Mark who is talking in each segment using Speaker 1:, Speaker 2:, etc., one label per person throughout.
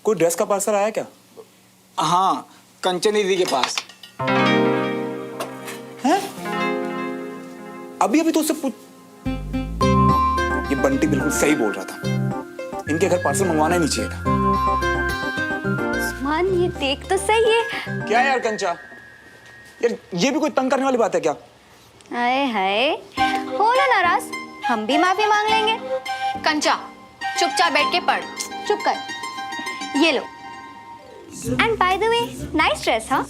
Speaker 1: कोई ड्रेस का पार्सल आया क्या?
Speaker 2: हाँ, कंचन दीदी के पास।
Speaker 1: हैं? अभी अभी तो उससे पूछ। ये बंटी बिल्कुल सही बोल रहा था, इनके घर पार्सल मंगवाना ही नहीं चाहिए था।
Speaker 3: उस्मान, ये देख तो सही है।
Speaker 1: क्या यार कंचा, यार ये भी कोई तंग करने वाली बात है क्या?
Speaker 3: हाय हाय, हो ना नाराज, हम भी माफी मांग लेंगे।
Speaker 4: कंचा, चुपचाप बैठ के पढ़।
Speaker 3: चुप कर, ये लो। And by the way, nice dress. हाँ,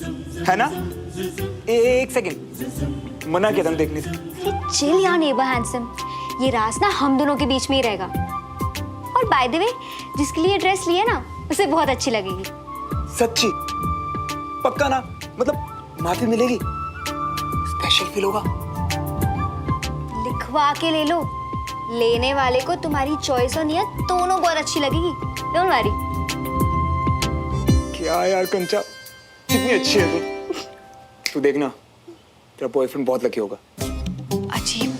Speaker 1: है ना? एक सेकंड, मना किया था देखने से।
Speaker 3: अरे चिल यार नेबर हैंडसम, ये राज ना हम दोनों के बीच में ही रहेगा। और बाय द वे, जिसके लिए ड्रेस लिए ना, उसे बहुत अच्छी लगेगी।
Speaker 1: सच्ची? पक्का ना? मतलब माफी मिलेगी? स्पेशल फील होगा?
Speaker 3: लिखवा के ले लो, लेने वाले को तुम्हारी चॉइस और नियत दोनों बहुत अच्छी लगेगी। Don't worry.
Speaker 1: क्या यार कंचा, कितनी अच्छी है तू। तू देखना, तेरा बॉयफ्रेंड बहुत लकी होगा।
Speaker 4: अजीब,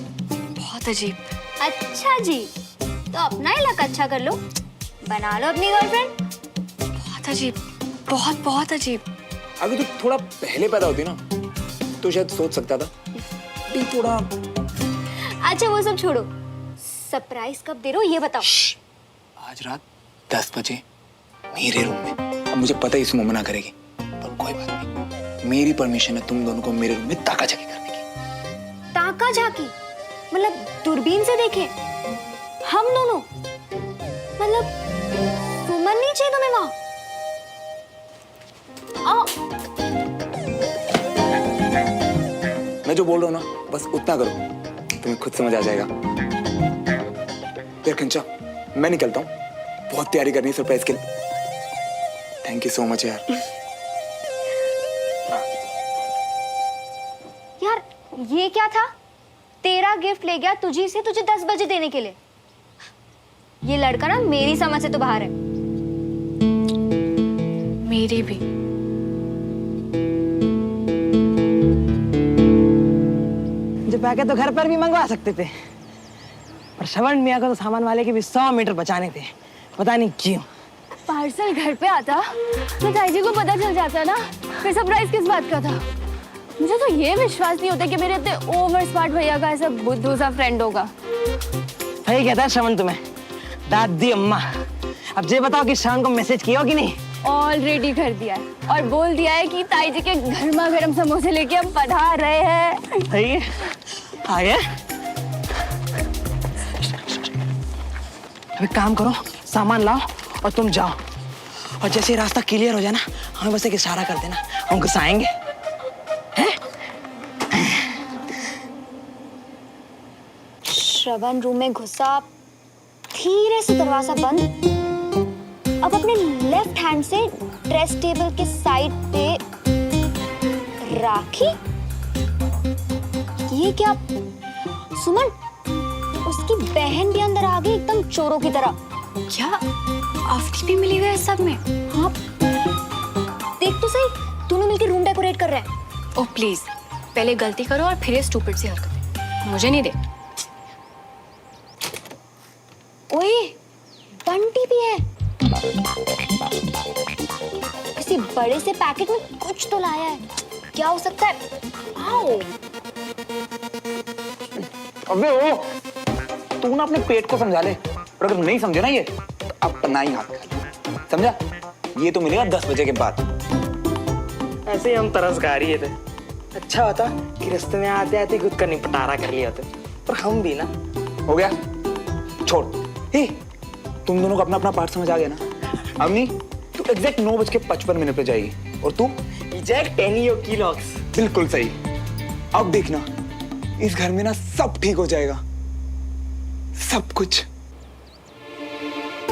Speaker 4: बहुत अजीब।
Speaker 3: अच्छा जी, तो अपना ही लक अच्छा कर लो, बना लो अपनी गर्लफ्रेंड।
Speaker 4: बहुत अजीब, बहुत बहुत अजीब।
Speaker 1: अगर तू थोड़ा पहले पैदा होती ना, तो शायद सोच सकता था। अभी थोड़ा।
Speaker 3: अच्छा वो सब छोड़ो, सरप्राइज कब दे रहे हो ये बताओ।
Speaker 1: आज रात 10 बजे मेरे रूम में। अब मुझे पता है इसमें मना करेगी, पर कोई बात नहीं, मेरी परमिशन है तुम दोनों को मेरे रूम में ताका झाकी करने की।
Speaker 3: ताका झाकी मतलब दूरबीन से देखें हम दोनों? मतलब सुमन नहीं चाहिए तुम्हें वहां? आओ।
Speaker 1: मैं जो बोल रहा हूँ ना, बस उतना करो, तुम्हें खुद समझ आ जाएगा। यार कंचा, मैं निकलता हूँ, बहुत तैयारी करनी है सरप्राइज के लिए। थैंक यू सो मच यार।
Speaker 3: यार ये क्या था? तेरा गिफ्ट ले गया तुझी से तुझे 10 बजे देने के लिए। ये लड़का ना मेरी समझ से तो बाहर है।
Speaker 4: मेरी भी।
Speaker 5: जो पैकेट तो घर पर भी मंगवा सकते थे, पर श्रवण मियाँ को तो सामान वाले के भी 100 मीटर बचाने थे। पता नहीं क्यों।
Speaker 4: पार्सल घर पे आता तो ताई जी को पता चल जाता ना, फिर सरप्राइज किस बात का था? मुझे तो ये विश्वास नहीं होता कि मेरे इतने ओवर स्मार्ट भैया का ऐसा बुद्धू सा फ्रेंड होगा।
Speaker 5: सही कहता है श्रवण तुम्हें, दादी अम्मा। अब ये बताओ कि श्रवण को मैसेज किया हो कि नहीं?
Speaker 4: ऑलरेडी कर दिया है और बोल दिया है कि ताई जी के गर्मा गर्म समोसे लेके हम पधार रहे हैं।
Speaker 5: सही है, आगे। अब एक काम करो, सामान लाओ और तुम जाओ, और जैसे रास्ता क्लियर हो जाए ना, हमें बस एक इशारा कर देना, हम घुसाएंगे।
Speaker 3: श्रवण रूम में घुसा, धीरे से दरवाजा बंद। अब अपने लेफ्ट हैंड से ड्रेस टेबल के साइड पे राखी। ये क्या? सुमन, उसकी बहन भी अंदर आ गई एकदम चोरों की तरह।
Speaker 4: क्या आफ्टी भी मिली हुई है सब में?
Speaker 3: हाँ, देख तो सही, दोनों मिलकर रूम डेकोरेट कर रहे हैं।
Speaker 4: ओह प्लीज, पहले गलती करो और फिर ये स्टूपिड सी हरकतें मुझे नहीं दे।
Speaker 3: ओए, बंटी भी है। किसी बड़े से पैकेट में कुछ तो लाया है, क्या हो सकता है? आओ।
Speaker 1: अबे ओ, तू ना अपने पेट को समझा ले, और अगर नहीं समझे ना ये, तो अपना ही हाथ खा ले। समझा? ये तो मिलेगा 10 बजे के बाद।
Speaker 5: ऐसे ही हम तरस खा रही थे। अच्छा होता कि रास्ते में आते आते खुद का निपटारा कर लिया होते, पर हम भी ना।
Speaker 1: हो गया, छोड़। हे, तुम दोनों को अपना अपना पार्ट समझ आ गया ना? अम्मी, तू एग्जैक्ट 9:55 पे जाएगी, और तू
Speaker 5: एग्जैक्ट 10 किलोग्स।
Speaker 1: बिल्कुल सही। अब देखना, इस घर में ना सब ठीक हो जाएगा, सब कुछ।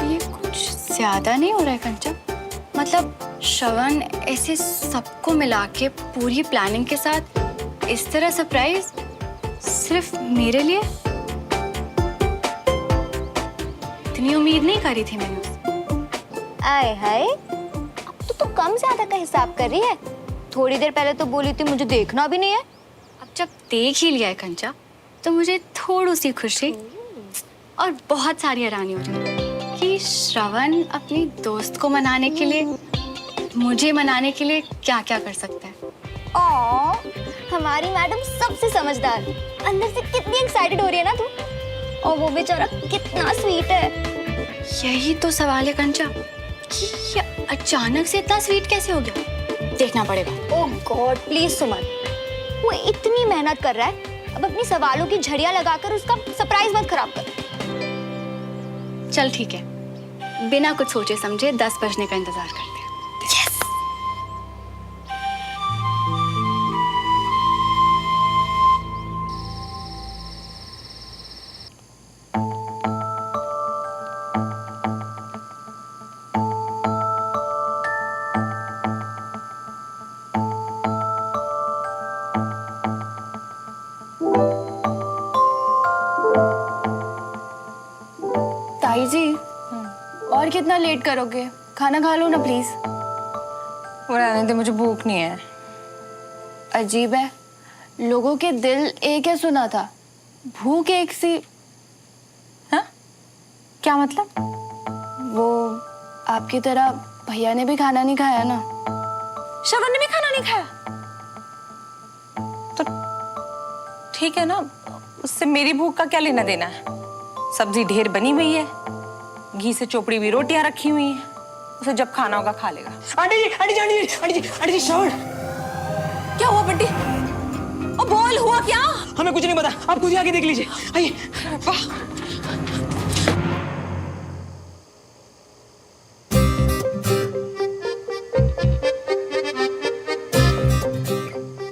Speaker 4: ये कुछ ज्यादा नहीं हो रहा है कंचन? मतलब श्रवण ऐसे सबको मिला के पूरी प्लानिंग के साथ इस तरह सरप्राइज सिर्फ मेरे लिए? इतनी उम्मीद नहीं करी थी मैंने उससे।
Speaker 3: आए हाय, अब तो कम ज्यादा का हिसाब कर रही है। थोड़ी देर पहले तो बोली थी मुझे देखना भी नहीं है।
Speaker 4: अब जब देख ही लिया है कंचा, तो मुझे थोड़ी सी खुशी और बहुत सारी हैरानी हो रही है कि श्रवण अपनी दोस्त को मनाने के लिए, मुझे मनाने के लिए क्या क्या कर सकता है।
Speaker 3: ओ, हमारी मैडम सबसे समझदार। अंदर से कितनी एक्साइटेड हो रही है ना तू। और वो बेचारा कितना स्वीट है।
Speaker 4: यही तो सवाल है कंचा, कि ये अचानक से इतना स्वीट कैसे हो गया। देखना पड़ेगा।
Speaker 3: ओह गॉड, प्लीज सुमन, वो इतनी मेहनत कर रहा है, अब अपनी सवालों की झड़ियां लगाकर उसका सरप्राइज मत खराब कर।
Speaker 4: चल ठीक है, बिना कुछ सोचे समझे 10 बजने का इंतजार करते हैं। ताई जी, और कितना लेट करोगे? खाना खा लो ना प्लीज।
Speaker 5: वो रहने दे, मुझे भूख नहीं है।
Speaker 4: अजीब है, लोगों के दिल एक है सुना था, भूख एक सी।
Speaker 5: हाँ? क्या मतलब?
Speaker 4: वो आपकी तरह भैया ने भी खाना नहीं खाया ना।
Speaker 5: श्रवण ने भी खाना नहीं खाया? तो ठीक है ना, उससे मेरी भूख का क्या लेना देना है? सब्जी ढेर बनी हुई है, घी से चोपड़ी हुई रोटियां रखी हुई हैं, उसे जब खाना होगा खा लेगा। आंटी जी, आंटी जी, आंटी जी, आंटी जी, आंटी जी, श्रवण क्या हुआ बंटी? ओ बोल, हुआ क्या? हमें कुछ नहीं पता, आप खुद ही आके देख लीजिए। आइए।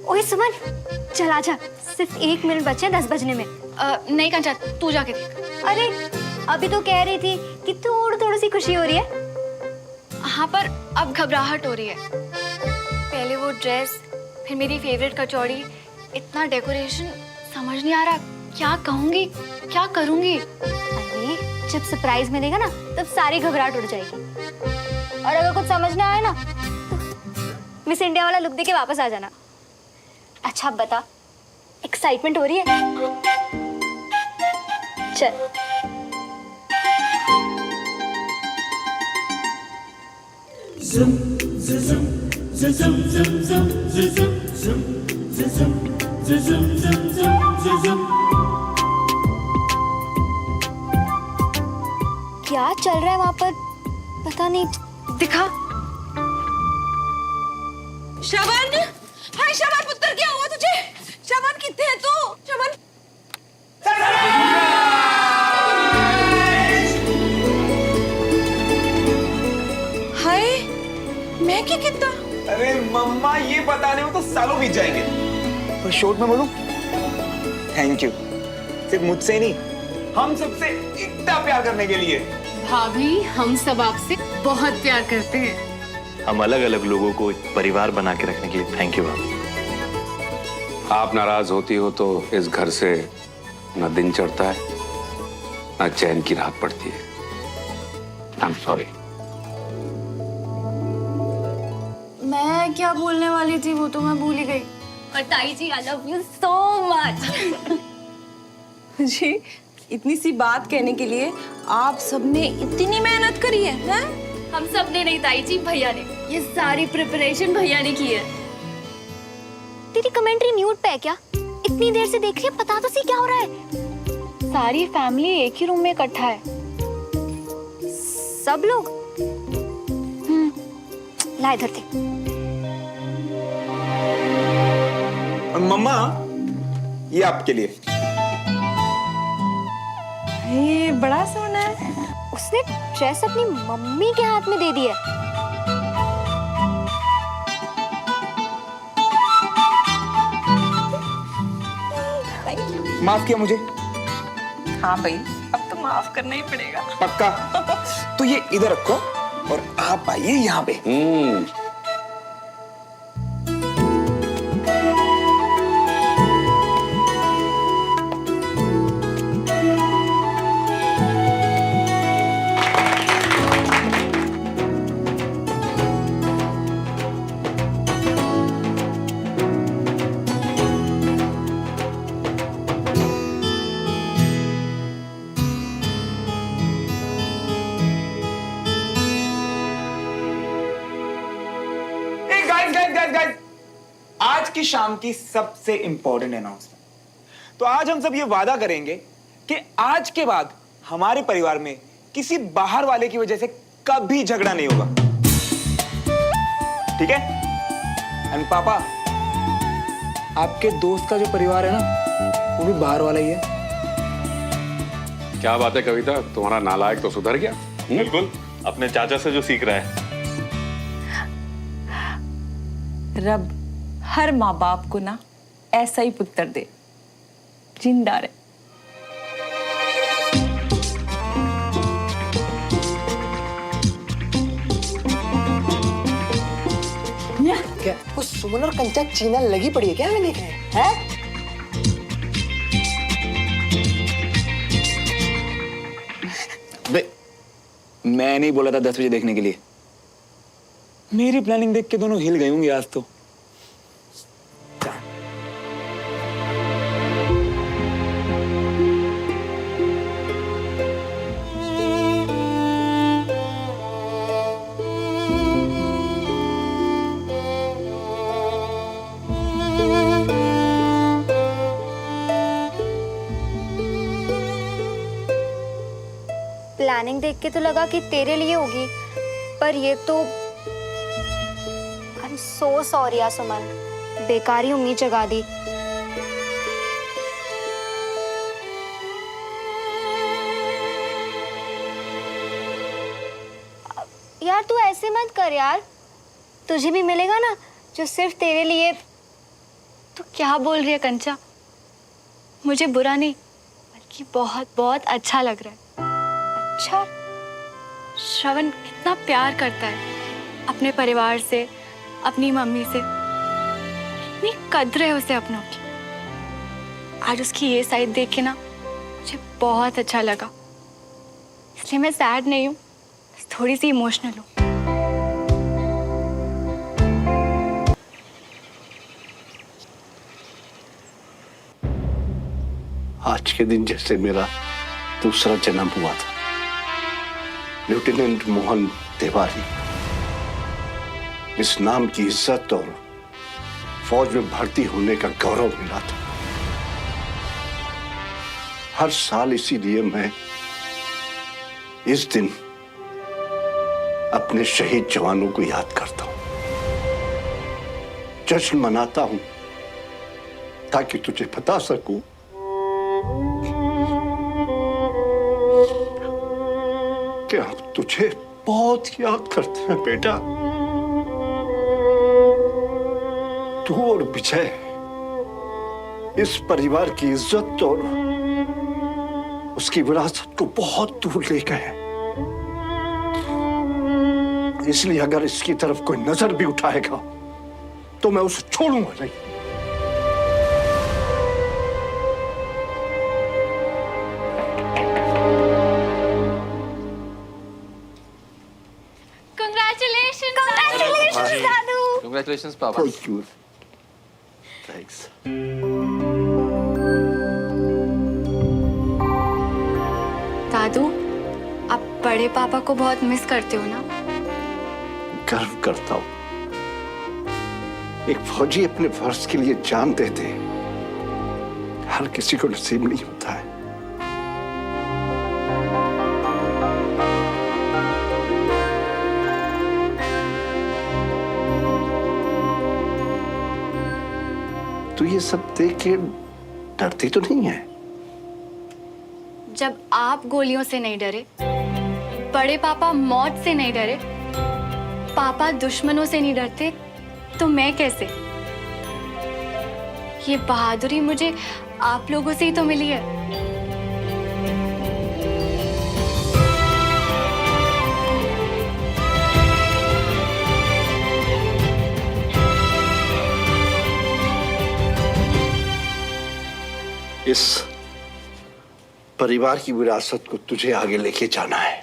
Speaker 3: ओए सुमन, चल आजा, सिर्फ 1 मिनट बचे हैं 10 बजने में।
Speaker 4: नहीं कंचा, तू जाके देख।
Speaker 3: अरे अभी तो कह रही थी कि थोड़ी सी खुशी हो रही है।
Speaker 4: हाँ, पर अब घबराहट हो रही है। पहले वो ड्रेस, फिर मेरी फेवरेट कचौड़ी, इतना डेकोरेशन, समझ नहीं आ रहा क्या कहूंगी, क्या करूंगी।
Speaker 3: अरे जब सरप्राइज मिलेगा ना, तब सारी घबराहट उड़ जाएगी। और अगर कुछ समझ ना आए ना, तो मिस इंडिया वाला लुक दे के वापस आ जाना। अच्छा बता, एक्साइटमेंट हो रही है? चल। क्या चल रहा है वहां पर, पता नहीं।
Speaker 4: दिखा।
Speaker 5: श्रवण, हाय श्रवण पुत्र, क्या हुआ तुझे? श्रवण कितने है तू? श्रवण हाय, मैं क्या कितना?
Speaker 1: अरे मम्मा, ये बताने में तो सालों बीत जाएंगे। पर शॉर्ट में बोलूं, थैंक यू। सिर्फ मुझसे ही नहीं, हम सबसे इतना प्यार करने के लिए।
Speaker 6: भाभी, हम सब आपसे बहुत प्यार करते हैं।
Speaker 7: हम अलग अलग लोगों को एक परिवार बना के रखने के लिए थैंक यू भाभी।
Speaker 8: आप नाराज होती हो तो इस घर से ना दिन चढ़ता है, ना चैन की रात पड़ती है। I am sorry.
Speaker 4: मैं क्या बोलने वाली थी वो तो मैं भूल ही गई।
Speaker 3: और ताई जी, I love you so much.
Speaker 5: जी, इतनी सी बात कहने के लिए आप सबने इतनी मेहनत करी है, हैं?
Speaker 6: हम सब ने नहीं ताई जी, भैया ने। ये सारी प्रिपरेशन भैया ने की है।
Speaker 3: तेरी कमेंट्री म्यूट पे है क्या? इतनी देर से देख रही है, पता तो सी क्या हो रहा है।
Speaker 4: सारी फैमिली एक ही रूम में इकट्ठा है।
Speaker 3: सब लोग? ला इधर थे।
Speaker 1: और मम्मा, ये आपके लिए।
Speaker 5: ये बड़ा सोना है।
Speaker 3: उसने ड्रेस अपनी मम्मी के हाथ में दे दी है।
Speaker 1: माफ किया मुझे?
Speaker 5: हाँ भाई, अब तो माफ करना ही पड़ेगा।
Speaker 1: पक्का? तो ये इधर रखो और आप आइए यहाँ पे। गाइस गाइस गाइस गाइस, आज की शाम की सबसे इंपॉर्टेंट अनाउंसमेंट। तो आज हम सब ये वादा करेंगे कि आज के बाद हमारे परिवार में किसी बाहर वाले की वजह से कभी झगड़ा नहीं होगा, ठीक है? एंड पापा, आपके दोस्त का जो परिवार है ना, वो भी बाहर वाला ही है।
Speaker 8: क्या बात है कविता, तुम्हारा नालायक तो सुधर गया।
Speaker 7: बिल्कुल, अपने चाचा से जो सीख रहा है।
Speaker 5: रब हर माँ बाप को ना ऐसा ही पुत्र दे, जिंदा रहे।
Speaker 9: क्या वो सुमन और कंचा चीना लगी पड़ी है क्या? हमें देखने हैं?
Speaker 1: मैं नहीं बोला था 10 बजे देखने के लिए। मेरी प्लानिंग देख के दोनों हिल गए होंगे आज तो।
Speaker 3: प्लानिंग देख के तो लगा कि तेरे लिए होगी, पर ये तो आई एम सो सॉरी यार सुमन, बेकारी उम्मीद जगा दी। यार तू ऐसे मत कर यार, तुझे भी मिलेगा ना जो सिर्फ तेरे लिए।
Speaker 4: तो क्या बोल रही है कंचा? मुझे बुरा नहीं बल्कि बहुत बहुत अच्छा लग रहा है।
Speaker 3: अच्छा,
Speaker 4: श्रवण कितना प्यार करता है अपने परिवार से, अपनी मम्मी से, कितनी कद्र है उसे अपनों की। आज उसकी ये साइड देख के ना मुझे बहुत अच्छा लगा, इसलिए मैं सैड नहीं हूँ, थोड़ी सी इमोशनल हूँ।
Speaker 10: आज के दिन जैसे मेरा दूसरा जन्म हुआ था। लेफ्टिनेंट मोहन तिवारी, इस नाम की इज्जत और फौज में भर्ती होने का गौरव मिला था। हर साल इसीलिए मैं इस दिन अपने शहीद जवानों को याद करता हूं, जश्न मनाता हूं, ताकि तुझे बता सकूं कि हम तुझे बहुत याद करते हैं बेटा। तू और विजय इस परिवार की इज्जत और उसकी विरासत को बहुत दूर ले गए। इसलिए अगर इसकी तरफ कोई नजर भी उठाएगा तो मैं उसे छोड़ूंगा नहीं।
Speaker 7: Congratulations, Papa.
Speaker 10: Thank you. Thanks.
Speaker 4: दादू, आप बड़े पापा को बहुत मिस करते हो ना?
Speaker 10: गर्व करता हूं। एक फौजी अपने फर्ज के लिए जान देते हर किसी को नसीब नहीं होता है। तो ये सब देख के डरती तो नहीं है?
Speaker 4: जब आप गोलियों से नहीं डरे, बड़े पापा मौत से नहीं डरे, पापा दुश्मनों से नहीं डरते, तो मैं कैसे? ये बहादुरी मुझे आप लोगों से ही तो मिली है।
Speaker 10: इस परिवार की विरासत को तुझे आगे लेके जाना है,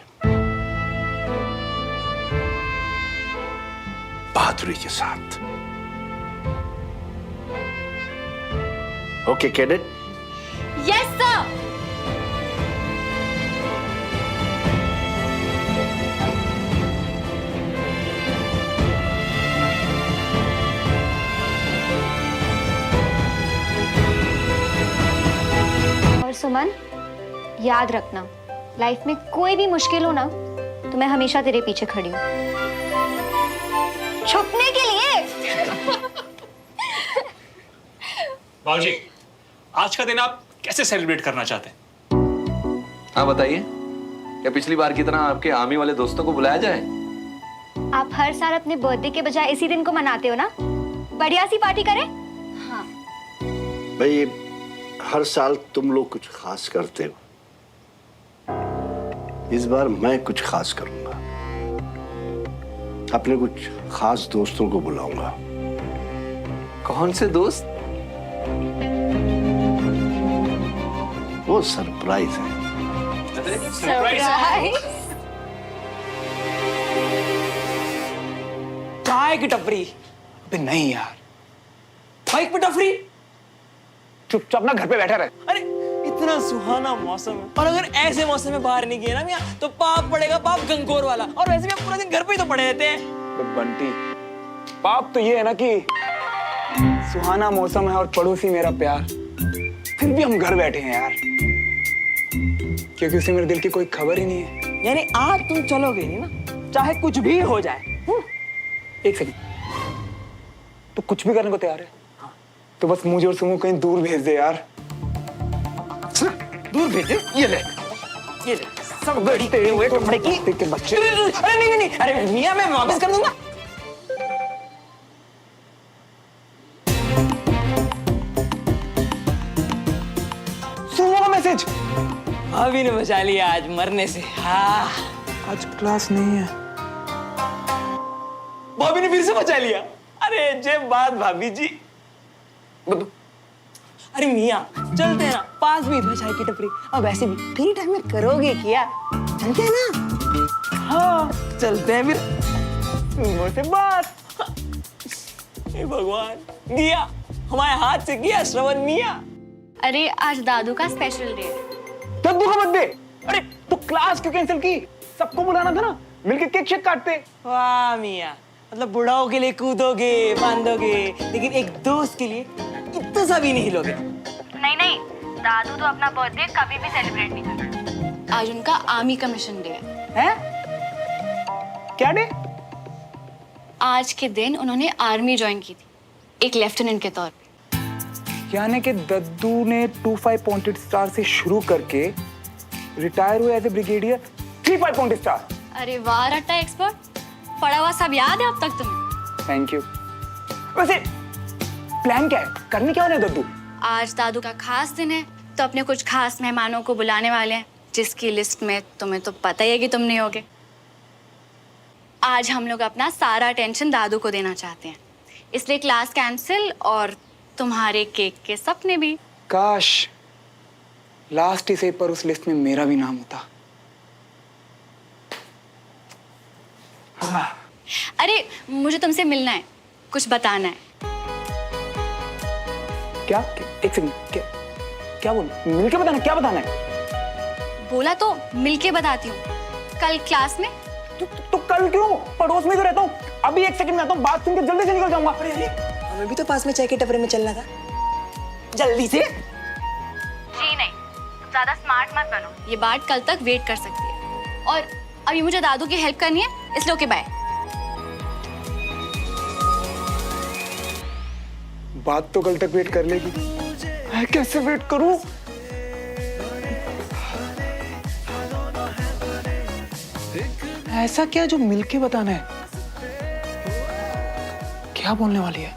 Speaker 10: बहादुरी के साथ। Okay cadet?
Speaker 4: Yes sir.
Speaker 3: Suman, याद रखना, लाइफ में कोई भी मुश्किल हो ना तो मैं हमेशा तेरे पीछे खड़ी हूँ, छुपने के लिए।
Speaker 11: बाबूजी, आज का दिन आप कैसे सेलिब्रेट करना चाहते हैं?
Speaker 7: हाँ बताइए, क्या पिछली बार की तरह आपके आर्मी वाले दोस्तों को बुलाया जाए?
Speaker 3: आप हर साल अपने बर्थडे के बजाय इसी दिन को मनाते हो ना, बढ़िया सी पार्टी करें। हाँ
Speaker 10: भाई, हर साल तुम लोग कुछ खास करते हो, इस बार मैं कुछ खास करूंगा। अपने कुछ खास दोस्तों को बुलाऊंगा।
Speaker 7: कौन से दोस्त?
Speaker 10: वो सरप्राइज है।
Speaker 2: चाय की टपरी?
Speaker 1: अबे नहीं यार,
Speaker 2: बाइक पे टपरी?
Speaker 1: चुपचाप ना घर पे बैठा रहे।
Speaker 2: अरे इतना सुहाना मौसम है, और अगर ऐसे मौसम में बाहर नहीं गए ना मियां तो पाप पड़ेगा, पाप गंगोर वाला। और वैसे भी हम पूरा दिन घर पे ही तो पड़े रहते हैं।
Speaker 1: अबे बंटी, पाप तो ये है ना कि सुहाना मौसम है और पड़ोसी मेरा प्यार, फिर भी हम घर बैठे हैं यार, क्योंकि उसे मेरे दिल की कोई खबर ही नहीं है।
Speaker 2: यानी आज तुम चलोगे नहीं ना, चाहे कुछ भी हो जाए?
Speaker 1: एक सेकंड, तो कुछ भी करने को तैयार है? हाँ। तो बस मुझे और सुमो कहीं दूर भेज दे यार।
Speaker 2: दूर भेजे? ये ले सब बढ़ते हुए कपड़े की
Speaker 1: के बच्चे।
Speaker 2: अरे नहीं, अरे मियां मैं वापस कर दूंगा।
Speaker 1: सुमो का मैसेज।
Speaker 2: भाभी ने बचा लिया आज मरने से। हाँ,
Speaker 1: आज क्लास नहीं है।
Speaker 2: भाभी ने फिर से बचा लिया। अरे जे बात भाभी जी। अरे मियां चलते हैं ना, पास भी है चाय की टपरी, और वैसे भी फ्री टाइम में करोगे क्या, चलते हैं ना? हाँ चलते हैं फिर। सुमो से बात। हे भगवान, दिया हमारे हाथ से किया श्रवण मियां।
Speaker 4: अरे आज दादू का स्पेशल डे है।
Speaker 1: दद्दू का बर्थडे? अरे तो क्लास क्यों कैंसिल की? सबको बुलाना था ना, मिलके केक शेक काटते।
Speaker 2: वाह मियां, मतलब बुढ़ाओं के लिए कूदोगे बांधोगे, लेकिन एक दोस्त के लिए इतना सा भी नहीं हिलोगे।
Speaker 3: नहीं, दादू तो अपना बर्थडे कभी भी सेलिब्रेट नहीं करते।
Speaker 4: आज उनका आर्मी का मिशन डे है।
Speaker 1: क्या डे?
Speaker 4: आज के दिन उन्होंने आर्मी ज्वाइन की थी, एक लेफ्टिनेंट के तौर पे।
Speaker 1: यानी कि दद्दू ने 25 पॉइंटेड स्टार से शुरू करके रिटायर हुए as a brigadier 35 pointed star.
Speaker 4: अरे वाह रट्टा एक्सपर्ट, पढ़ा हुआ सब याद है अब तक तुम्हें।
Speaker 1: Thank you. वैसे प्लान क्या है, करने क्या वाले हैं दद्दू?
Speaker 4: आज दादू का खास दिन है, तो अपने कुछ खास मेहमानों को बुलाने वाले हैं, जिसकी लिस्ट में तुम्हें तो पता ही है कि तुम नहीं होगे। आज हम लोग अपना सारा टेंशन दादू को देना चाहते हैं, इसलिए क्लास कैंसिल और तुम्हारे केक के सपने भी।
Speaker 1: काश लास्ट ही से पर उस लिस्ट में मेरा भी नाम होता।
Speaker 4: अरे मुझे तुमसे मिलना है, कुछ बताना है।
Speaker 1: क्या? एक सेकंड, क्या बोल? मिलके बताना? क्या बताना है?
Speaker 4: बोला तो मिलके बताती हूँ, कल क्लास में।
Speaker 1: तो कल क्यों? पड़ोस में तो रहता हूँ। अभी एक सेकंड में आता हूँ, बात सुन के जल्दी से निकल जाऊंगा।
Speaker 2: हमें भी तो पास में चाय के टपरे में चलना था, जल्दी से।
Speaker 3: जी नहीं, तुम ज्यादा स्मार्ट मत बनो।
Speaker 4: ये बात कल तक वेट कर सकती है, और अभी मुझे दादू की हेल्प करनी है, इसलिए ओके बाय।
Speaker 1: बात तो कल तक वेट कर लेगी, मैं कैसे वेट करूं? ऐसा क्या जो मिलके बताना है? क्या बोलने वाली है?